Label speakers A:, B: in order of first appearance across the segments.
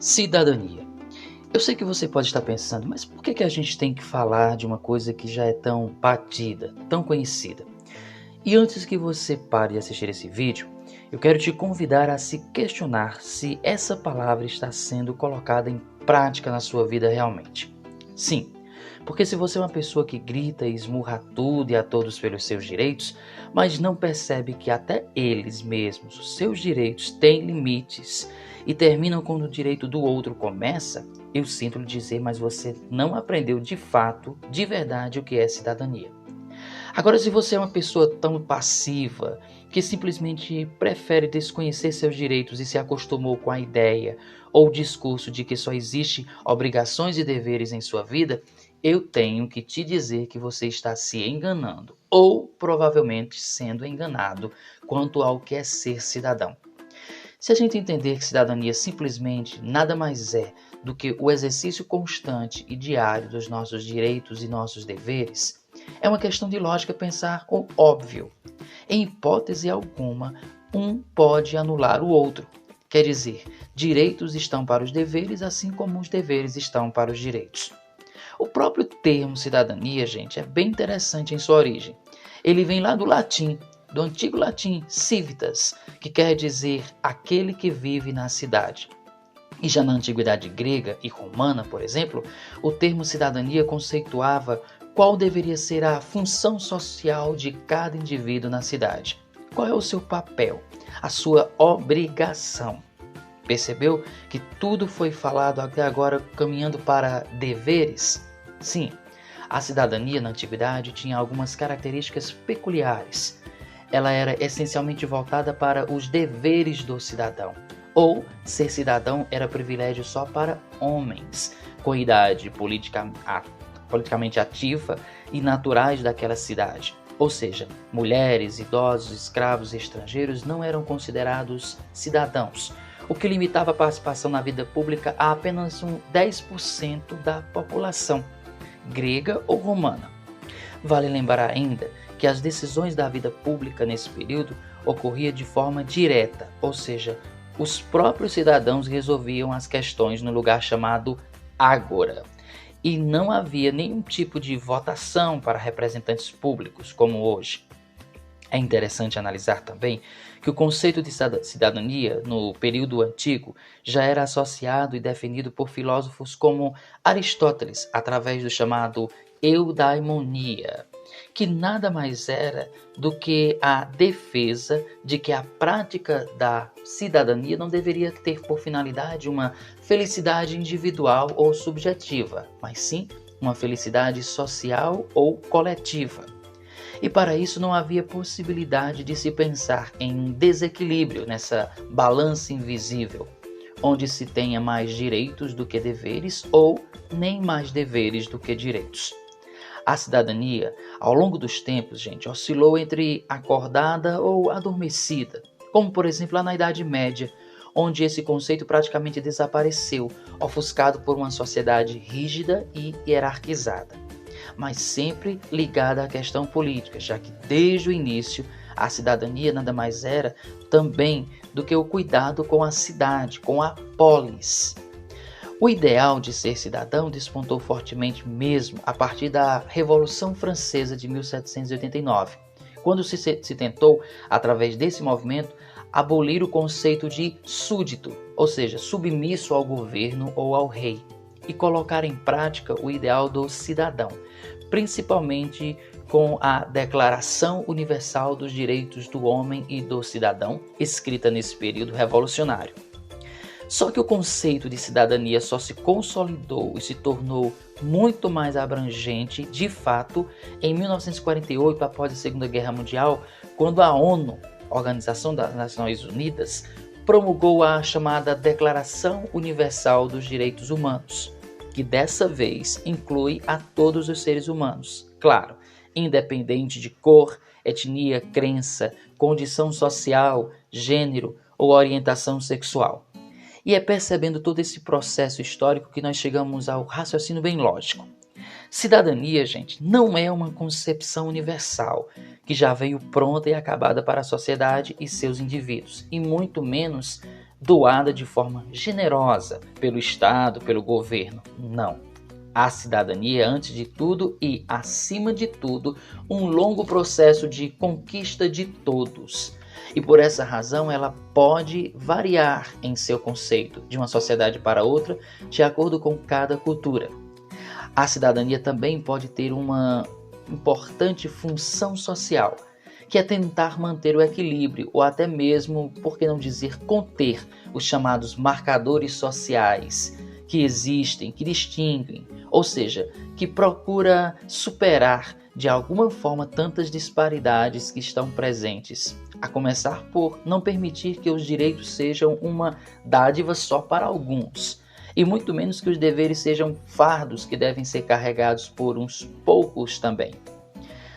A: Cidadania. Eu sei que você pode estar pensando, mas por que a gente tem que falar de uma coisa que já é tão batida, tão conhecida? E antes que você pare de assistir esse vídeo, eu quero te convidar a se questionar se essa palavra está sendo colocada em prática na sua vida realmente. Sim, porque se você é uma pessoa que grita e esmurra tudo e a todos pelos seus direitos, mas não percebe que até eles mesmos, os seus direitos, têm limites e terminam quando o direito do outro começa, eu sinto lhe dizer, mas você não aprendeu de fato, de verdade, o que é cidadania. Agora, se você é uma pessoa tão passiva, que simplesmente prefere desconhecer seus direitos e se acostumou com a ideia ou o discurso de que só existe obrigações e deveres em sua vida, eu tenho que te dizer que você está se enganando ou provavelmente sendo enganado quanto ao que é ser cidadão. Se a gente entender que cidadania simplesmente nada mais é do que o exercício constante e diário dos nossos direitos e nossos deveres, é uma questão de lógica pensar o óbvio. Em hipótese alguma, um pode anular o outro. Quer dizer, direitos estão para os deveres, assim como os deveres estão para os direitos. O próprio termo cidadania, gente, é bem interessante em sua origem. Ele vem lá do latim, do antigo latim civitas, que quer dizer aquele que vive na cidade. E já na antiguidade grega e romana, por exemplo, o termo cidadania conceituava qual deveria ser a função social de cada indivíduo na cidade. Qual é o seu papel, a sua obrigação. Percebeu que tudo foi falado até agora caminhando para deveres? Sim, a cidadania na antiguidade tinha algumas características peculiares. Ela era essencialmente voltada para os deveres do cidadão. Ou ser cidadão era privilégio só para homens, com idade politicamente ativa e naturais daquela cidade. Ou seja, mulheres, idosos, escravos e estrangeiros não eram considerados cidadãos, o que limitava a participação na vida pública a apenas 10% da população, grega ou romana. Vale lembrar ainda que as decisões da vida pública nesse período ocorriam de forma direta, ou seja, os próprios cidadãos resolviam as questões no lugar chamado ágora. E não havia nenhum tipo de votação para representantes públicos, como hoje. É interessante analisar também que o conceito de cidadania, no período antigo, já era associado e definido por filósofos como Aristóteles, através do chamado eudaimonia, que nada mais era do que a defesa de que a prática da cidadania não deveria ter por finalidade uma felicidade individual ou subjetiva, mas sim uma felicidade social ou coletiva. E para isso não havia possibilidade de se pensar em um desequilíbrio nessa balança invisível, onde se tenha mais direitos do que deveres ou nem mais deveres do que direitos. A cidadania, ao longo dos tempos, gente, oscilou entre acordada ou adormecida, como por exemplo lá na Idade Média, onde esse conceito praticamente desapareceu, ofuscado por uma sociedade rígida e hierarquizada, mas sempre ligada à questão política, já que desde o início a cidadania nada mais era também do que o cuidado com a cidade, com a polis. O ideal de ser cidadão despontou fortemente mesmo a partir da Revolução Francesa de 1789, quando se tentou, através desse movimento, abolir o conceito de súdito, ou seja, submisso ao governo ou ao rei, e colocar em prática o ideal do cidadão, principalmente com a Declaração Universal dos Direitos do Homem e do Cidadão, escrita nesse período revolucionário. Só que o conceito de cidadania só se consolidou e se tornou muito mais abrangente, de fato, em 1948, após a Segunda Guerra Mundial, quando a ONU, Organização das Nações Unidas, promulgou a chamada Declaração Universal dos Direitos Humanos, que dessa vez inclui a todos os seres humanos, claro, independente de cor, etnia, crença, condição social, gênero ou orientação sexual. E é percebendo todo esse processo histórico que nós chegamos ao raciocínio bem lógico. Cidadania, gente, não é uma concepção universal que já veio pronta e acabada para a sociedade e seus indivíduos, e muito menos doada de forma generosa pelo Estado, pelo governo. Não. A cidadania é, antes de tudo e acima de tudo, um longo processo de conquista de todos. E por essa razão ela pode variar em seu conceito de uma sociedade para outra, de acordo com cada cultura. A cidadania também pode ter uma importante função social, que é tentar manter o equilíbrio ou até mesmo, por que não dizer, conter os chamados marcadores sociais que existem, que distinguem, ou seja, que procura superar de alguma forma tantas disparidades que estão presentes, a começar por não permitir que os direitos sejam uma dádiva só para alguns, e muito menos que os deveres sejam fardos que devem ser carregados por uns poucos também.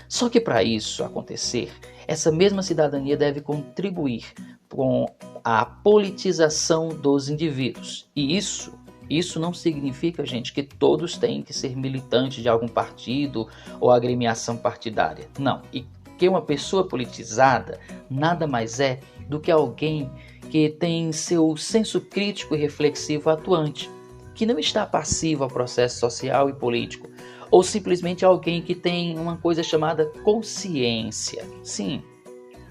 A: Só que para isso acontecer, essa mesma cidadania deve contribuir com a politização dos indivíduos. E isso não significa, gente, que todos têm que ser militantes de algum partido ou agremiação partidária. Não. E que uma pessoa politizada nada mais é do que alguém que tem seu senso crítico e reflexivo atuante, que não está passivo ao processo social e político, ou simplesmente alguém que tem uma coisa chamada consciência. Sim,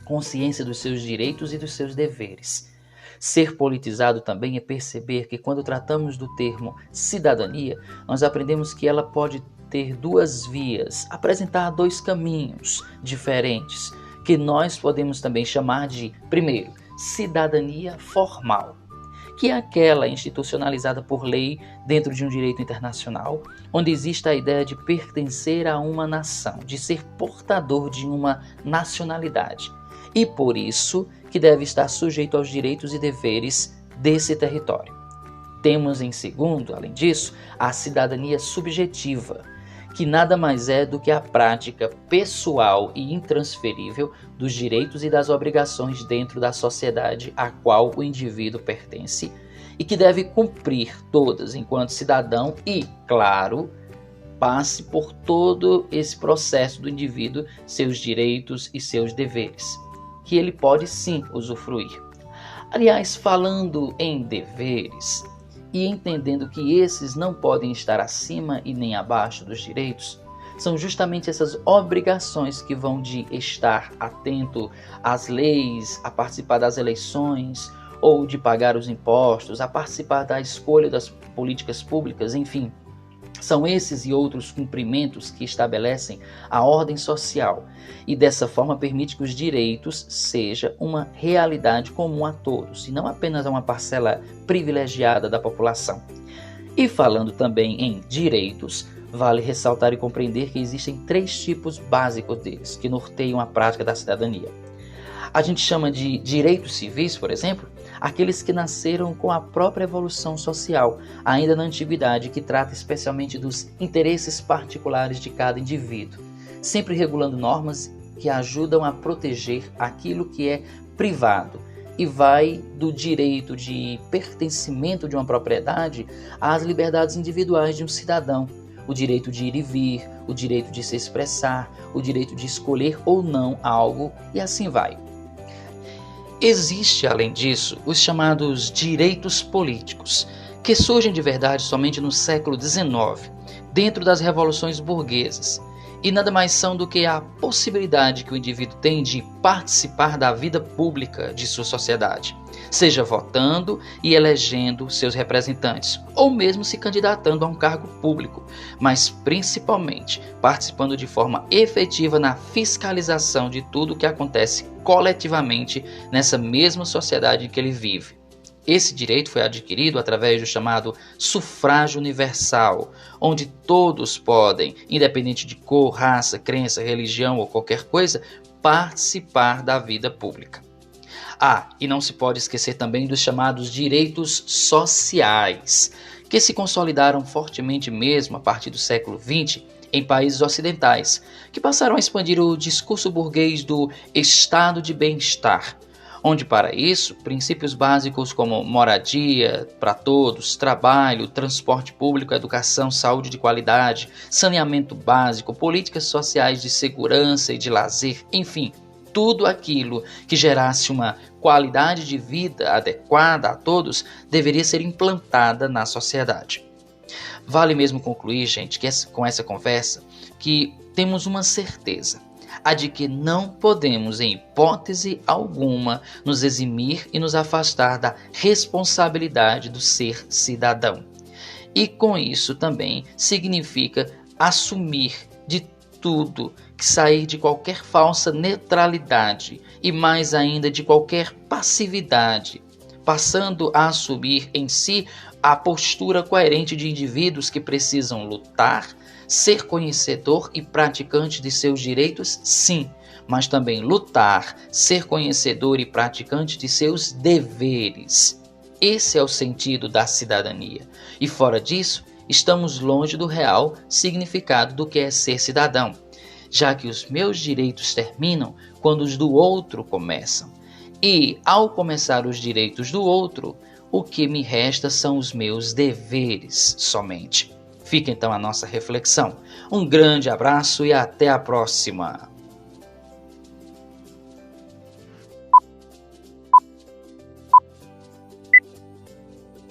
A: consciência dos seus direitos e dos seus deveres. Ser politizado também é perceber que quando tratamos do termo cidadania, nós aprendemos que ela pode ter duas vias, apresentar dois caminhos diferentes, que nós podemos também chamar de, primeiro, cidadania formal, que é aquela institucionalizada por lei dentro de um direito internacional, onde existe a ideia de pertencer a uma nação, de ser portador de uma nacionalidade, e por isso que deve estar sujeito aos direitos e deveres desse território. Temos em segundo, além disso, a cidadania subjetiva, que nada mais é do que a prática pessoal e intransferível dos direitos e das obrigações dentro da sociedade a qual o indivíduo pertence e que deve cumprir todas enquanto cidadão e, claro, passe por todo esse processo do indivíduo, seus direitos e seus deveres, que ele pode sim usufruir. Aliás, falando em deveres, e entendendo que esses não podem estar acima e nem abaixo dos direitos, são justamente essas obrigações que vão de estar atento às leis, a participar das eleições, ou de pagar os impostos, a participar da escolha das políticas públicas, enfim. São esses e outros cumprimentos que estabelecem a ordem social e dessa forma permite que os direitos sejam uma realidade comum a todos e não apenas a uma parcela privilegiada da população. E falando também em direitos, vale ressaltar e compreender que existem três tipos básicos deles que norteiam a prática da cidadania. A gente chama de direitos civis, por exemplo, aqueles que nasceram com a própria evolução social, ainda na antiguidade, que trata especialmente dos interesses particulares de cada indivíduo, sempre regulando normas que ajudam a proteger aquilo que é privado e vai do direito de pertencimento de uma propriedade às liberdades individuais de um cidadão, o direito de ir e vir, o direito de se expressar, o direito de escolher ou não algo e assim vai. Existe, além disso, os chamados direitos políticos, que surgem de verdade somente no século XIX, dentro das revoluções burguesas, e nada mais são do que a possibilidade que o indivíduo tem de participar da vida pública de sua sociedade, seja votando e elegendo seus representantes, ou mesmo se candidatando a um cargo público, mas principalmente participando de forma efetiva na fiscalização de tudo o que acontece coletivamente nessa mesma sociedade em que ele vive. Esse direito foi adquirido através do chamado sufrágio universal, onde todos podem, independente de cor, raça, crença, religião ou qualquer coisa, participar da vida pública. E não se pode esquecer também dos chamados direitos sociais, que se consolidaram fortemente mesmo a partir do século XX em países ocidentais, que passaram a expandir o discurso burguês do estado de bem-estar, onde para isso princípios básicos como moradia para todos, trabalho, transporte público, educação, saúde de qualidade, saneamento básico, políticas sociais de segurança e de lazer, enfim, tudo aquilo que gerasse uma qualidade de vida adequada a todos deveria ser implantada na sociedade. Vale mesmo concluir, gente, com essa conversa, que temos uma certeza, a de que não podemos, em hipótese alguma, nos eximir e nos afastar da responsabilidade do ser cidadão. E com isso também significa assumir de tudo, que sair de qualquer falsa neutralidade e mais ainda de qualquer passividade, passando a assumir em si a postura coerente de indivíduos que precisam lutar, ser conhecedor e praticante de seus direitos, sim, mas também lutar, ser conhecedor e praticante de seus deveres. Esse é o sentido da cidadania. E fora disso, estamos longe do real significado do que é ser cidadão, já que os meus direitos terminam quando os do outro começam. E, ao começar os direitos do outro, o que me resta são os meus deveres somente. Fica então a nossa reflexão. Um grande abraço e até a próxima!